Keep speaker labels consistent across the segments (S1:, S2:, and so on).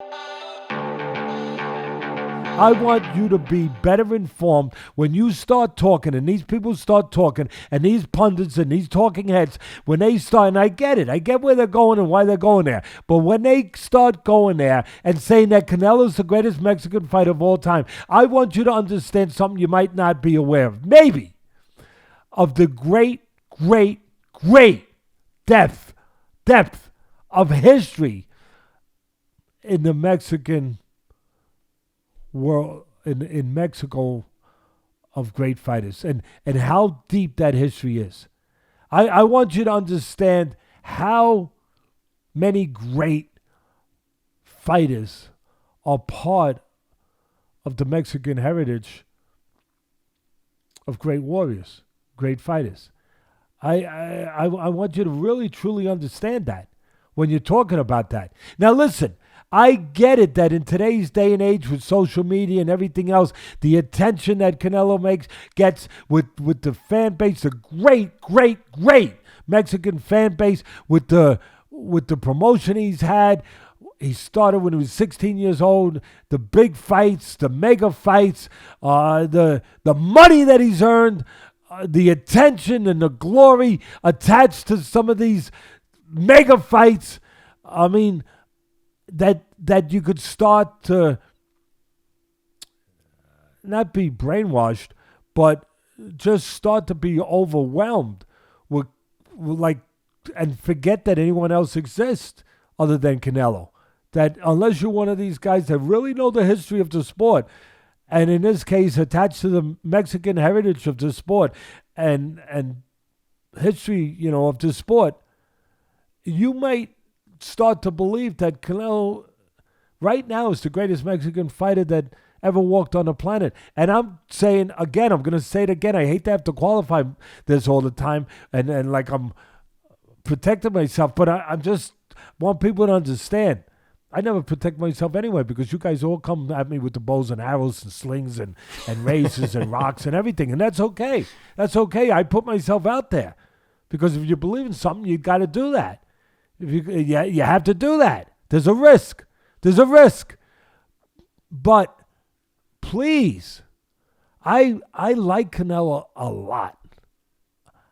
S1: I want you to be better informed when you start talking and these people start talking and these pundits and these talking heads, when they start, and I get it. I get where they're going and why they're going there. But when they start going there and saying that Canelo's the greatest Mexican fighter of all time, I want you to understand something you might not be aware of. Maybe. Of the great, great, great depth of history in the Mexican world, in Mexico, of great fighters, and how deep that history is. I want you to understand how many great fighters are part of the Mexican heritage of great warriors, great fighters. I want you to really, truly understand that when you're talking about that. Now, listen, I get it that in today's day and age with social media and everything else, the attention that Canelo gets with the fan base, the great, great, great Mexican fan base, with the promotion he's had. He started when he was 16 years old. The big fights, the mega fights, the money that he's earned, the attention and the glory attached to some of these mega fights. I mean, that you could start to not be brainwashed, but just start to be overwhelmed with like, and forget that anyone else exists other than Canelo. That unless you're one of these guys that really know the history of the sport, and in this case attached to the Mexican heritage of the sport and history, of the sport, you might start to believe that Canelo right now is the greatest Mexican fighter that ever walked on the planet. And I'm saying again, I'm going to say it again, I hate to have to qualify this all the time and like I'm protecting myself, but I just want people to understand. I never protect myself anyway because you guys all come at me with the bows and arrows and slings and razors and rocks and everything, and that's okay. That's okay. I put myself out there because if you believe in something, you got to do that. You have to do that. There's a risk. But please, I like Canelo a lot.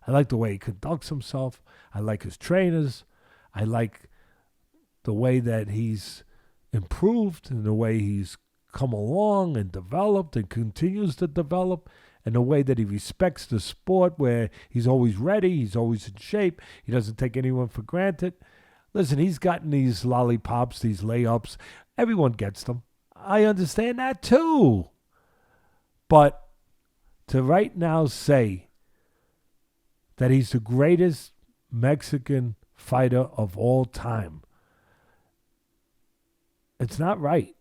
S1: I like the way he conducts himself. I like his trainers. I like the way that he's improved and the way he's come along and developed and continues to develop, and the way that he respects the sport, where he's always ready, he's always in shape, he doesn't take anyone for granted. Listen, he's gotten these lollipops, these layups. Everyone gets them. I understand that too. But to right now say that he's the greatest Mexican fighter of all time, it's not right.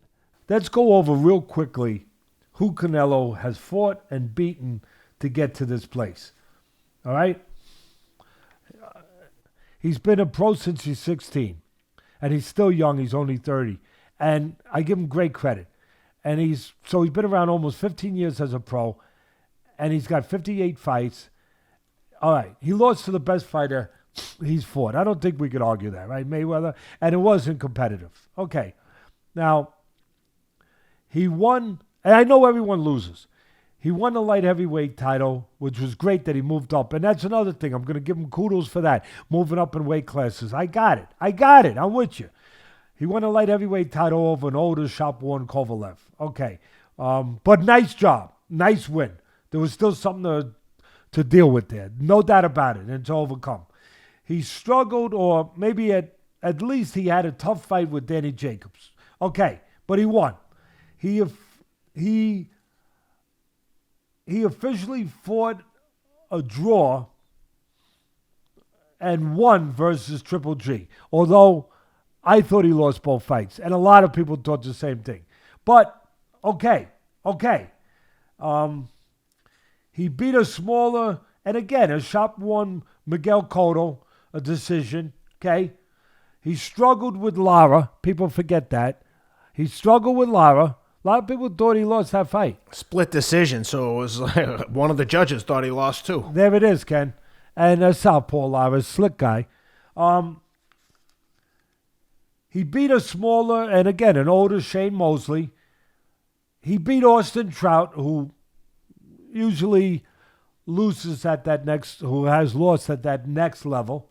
S1: Let's go over real quickly who Canelo has fought and beaten to get to this place. All right? He's been a pro since he's 16, and he's still young. He's only 30, and I give him great credit. And he's been around almost 15 years as a pro, and he's got 58 fights. All right, he lost to the best fighter he's fought. I don't think we could argue that, right, Mayweather? And it wasn't competitive. Okay, now he won, and I know everyone loses. He won the light heavyweight title, which was great that he moved up. And that's another thing. I'm going to give him kudos for that, moving up in weight classes. I got it. I'm with you. He won a light heavyweight title over an older, shop-worn Kovalev. Okay. But nice job. Nice win. There was still something to deal with there. No doubt about it, and to overcome. He struggled, or maybe at least he had a tough fight with Danny Jacobs. Okay, but he won. He officially fought a draw and won versus Triple G. Although I thought he lost both fights, and a lot of people thought the same thing. But okay. He beat a smaller, and again, a shop-worn Miguel Cotto, a decision. Okay, he struggled with Lara. People forget that he struggled with Lara. A lot of people thought he lost that fight.
S2: Split decision, so it was like one of the judges thought he lost too.
S1: There it is, Ken. And Southpaw Lara, slick guy. He beat a smaller, and again, an older Shane Mosley. He beat Austin Trout, who usually loses at that next, who has lost at that next level.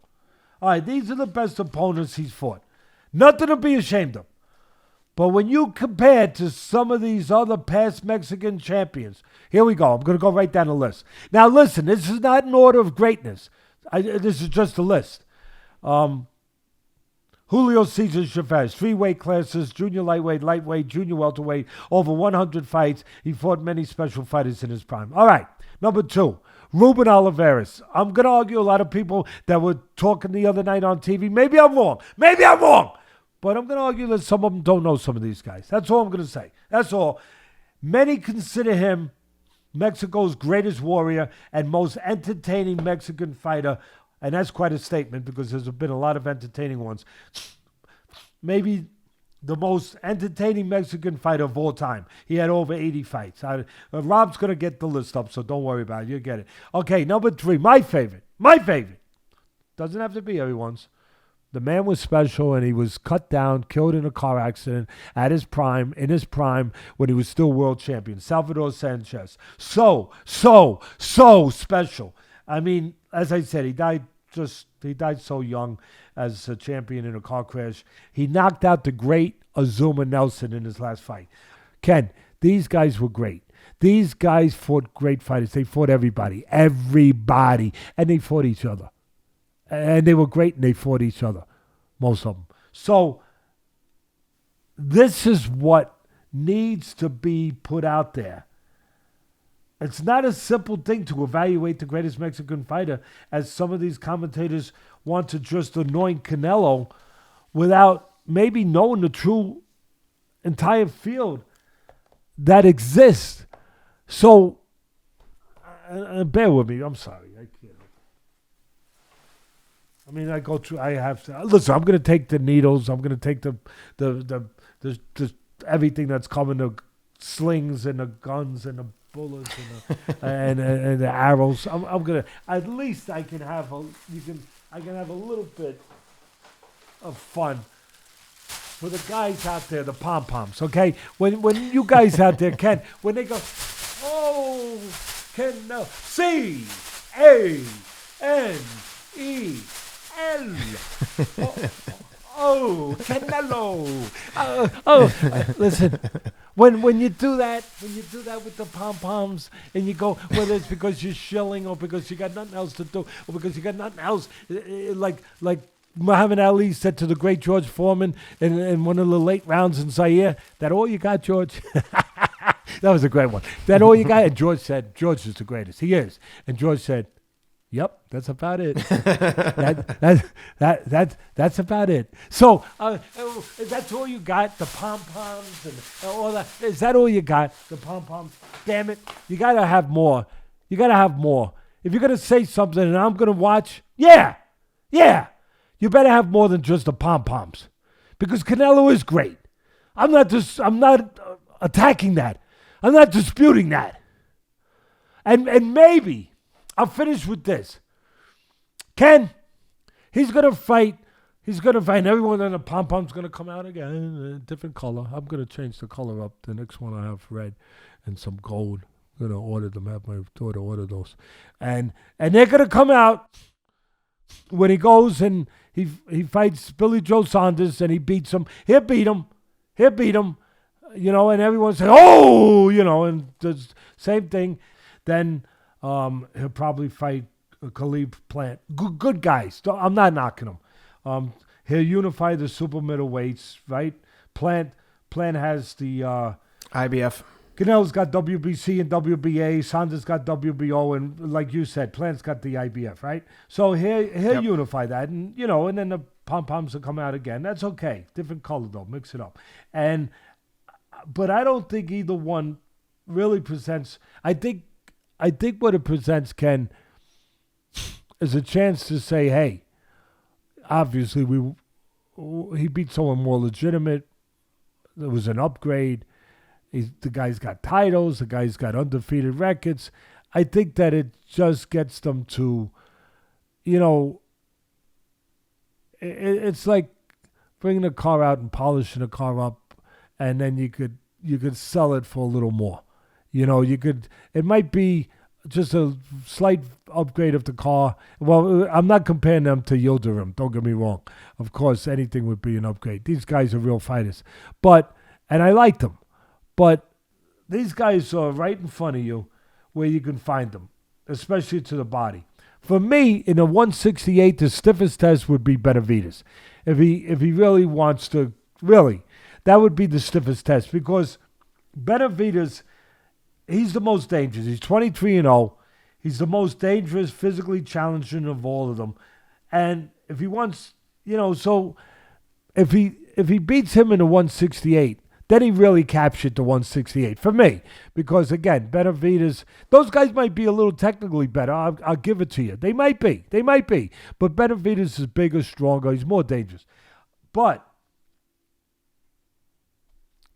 S1: All right, these are the best opponents he's fought. Nothing to be ashamed of. But when you compare to some of these other past Mexican champions, here we go. I'm going to go right down the list. Now, listen, this is not in order of greatness. This is just a list. Julio Cesar Chavez, 3 weight classes, junior lightweight, junior welterweight, over 100 fights. He fought many special fighters in his prime. All right, number 2, Ruben Olivares. I'm going to argue a lot of people that were talking the other night on TV. Maybe I'm wrong. But I'm going to argue that some of them don't know some of these guys. That's all I'm going to say. That's all. Many consider him Mexico's greatest warrior and most entertaining Mexican fighter. And that's quite a statement because there's been a lot of entertaining ones. Maybe the most entertaining Mexican fighter of all time. He had over 80 fights. Rob's going to get the list up, so don't worry about it. You'll get it. Okay, number 3, my favorite. Doesn't have to be everyone's. The man was special, and he was cut down, killed in a car accident in his prime, when he was still world champion. Salvador Sanchez. So special. I mean, as I said, he died so young as a champion in a car crash. He knocked out the great Azuma Nelson in his last fight. Ken, these guys were great. These guys fought great fighters. They fought everybody, and they fought each other. And they were great, and they fought each other, most of them. So this is what needs to be put out there. It's not a simple thing to evaluate the greatest Mexican fighter, as some of these commentators want to just anoint Canelo without maybe knowing the true entire field that exists. So, bear with me. I'm sorry. I can't. I mean, listen, I'm going to take the needles. I'm going to take the everything that's coming, the slings and the guns and the bullets and and the arrows. I'm going to, at least I can have I can have a little bit of fun for the guys out there, the pom-poms, okay? When you guys out there, when they go, oh, Canelo, C-A-N-E, Canelo. Listen, when you do that with the pom-poms, and you go, whether it's because you're shilling or because you got nothing else to do, or because you got nothing else, like Muhammad Ali said to the great George Foreman in one of the late rounds in Zaire, that all you got, George? That was a great one. That all you got? And George said, George is the greatest. He is. And George said, yep, that's about it. That's about it. So that's all you got, the pom-poms and all that. Is that all you got, the pom-poms? Damn it. You got to have more. If you're going to say something and I'm going to watch, yeah, you better have more than just the pom-poms. Because Canelo is great. I'm not attacking that. I'm not disputing that. And maybe I'll finish with this. Ken, he's going to fight. Everyone in the pom-pom's going to come out again, a different color. I'm going to change the color up. The next one I have red and some gold. I'm going to order them, have my daughter order those. And they're going to come out when he goes and he fights Billy Joe Saunders and he beats him. He'll beat him. And everyone says, oh, and the same thing. Then he'll probably fight Khalib Plant. Good guys. I'm not knocking him. He'll unify the super middleweights, right? Plant has the
S2: IBF.
S1: Canelo's got WBC and WBA. Saunders got WBO, and like you said, Plant's got the IBF, right? So he'll unify that, and and then the pom-poms will come out again. That's okay. Different color though. Mix it up. But I don't think either one really presents. I think what it presents, Ken, is a chance to say, hey, obviously he beat someone more legitimate. There was an upgrade. The guy's got titles. The guy's got undefeated records. I think that it just gets them to, it's like bringing the car out and polishing the car up, and then you could sell it for a little more. It might be just a slight upgrade of the car. Well, I'm not comparing them to Yildirim, don't get me wrong. Of course, anything would be an upgrade. These guys are real fighters. And I like them. But these guys are right in front of you where you can find them, especially to the body. For me, in a 168, the stiffest test would be Benavidez. If he really wants to, that would be the stiffest test, because Benavidez, he's the most dangerous. He's 23-0. He's the most dangerous, physically challenging of all of them. And if he wants, so if he beats him in a 168, then he really captured the 168 for me. Because, again, Benavidez, those guys might be a little technically better. I'll give it to you. They might be. But Benavidez is bigger, stronger. He's more dangerous. But,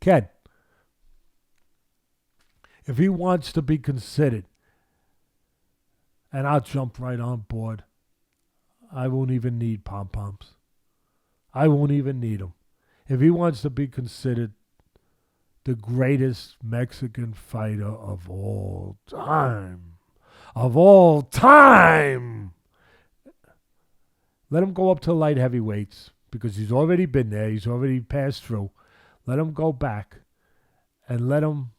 S1: Ken, if he wants to be considered, and I'll jump right on board, I won't even need pom-poms. I won't even need them. If he wants to be considered the greatest Mexican fighter of all time, let him go up to light heavyweights, because he's already been there. He's already passed through. Let him go back, and let him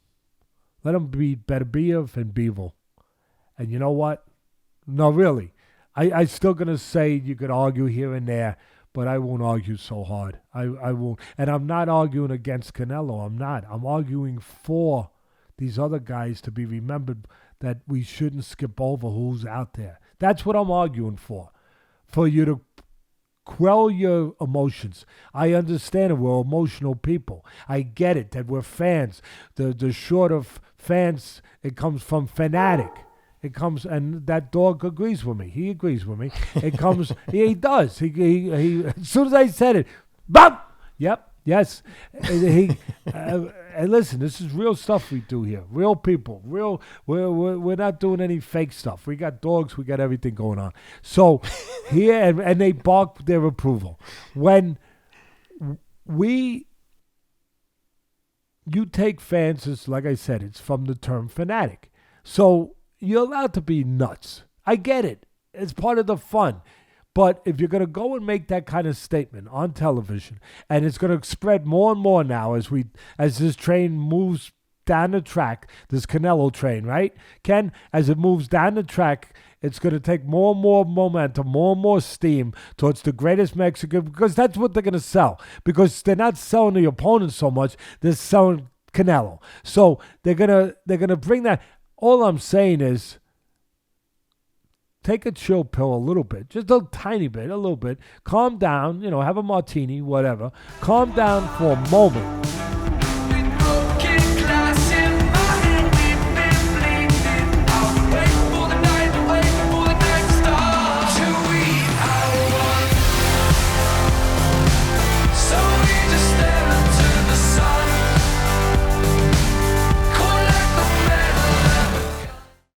S1: beat Beterbiev and Bivol. And you know what? No, really. I'm still going to say you could argue here and there, but I won't argue so hard. I won't. And I'm not arguing against Canelo. I'm not. I'm arguing for these other guys to be remembered, that we shouldn't skip over who's out there. That's what I'm arguing for you to quell your emotions. I understand it. We're emotional people. I get it, that we're fans. The short of fans, it comes from fanatic. It comes, and that dog agrees with me. He agrees with me. It comes, he does. He as soon as I said it, bop! Yep, yes. And listen, this is real stuff we do here. Real people. We're not doing any fake stuff. We got dogs. We got everything going on. So here, and they bark their approval. When you take fans, as like I said, it's from the term fanatic. So you're allowed to be nuts. I get it. It's part of the fun. But if you're going to go and make that kind of statement on television, and it's going to spread more and more now as this train moves down the track, this Canelo train, right, Ken? As it moves down the track, it's going to take more and more momentum, more and more steam towards the greatest Mexican, because that's what they're going to sell. Because they're not selling the opponent so much, they're selling Canelo. So they're gonna bring that. All I'm saying is, take a chill pill a little bit, just a tiny bit, a little bit. Calm down, have a martini, whatever. Calm down for a moment.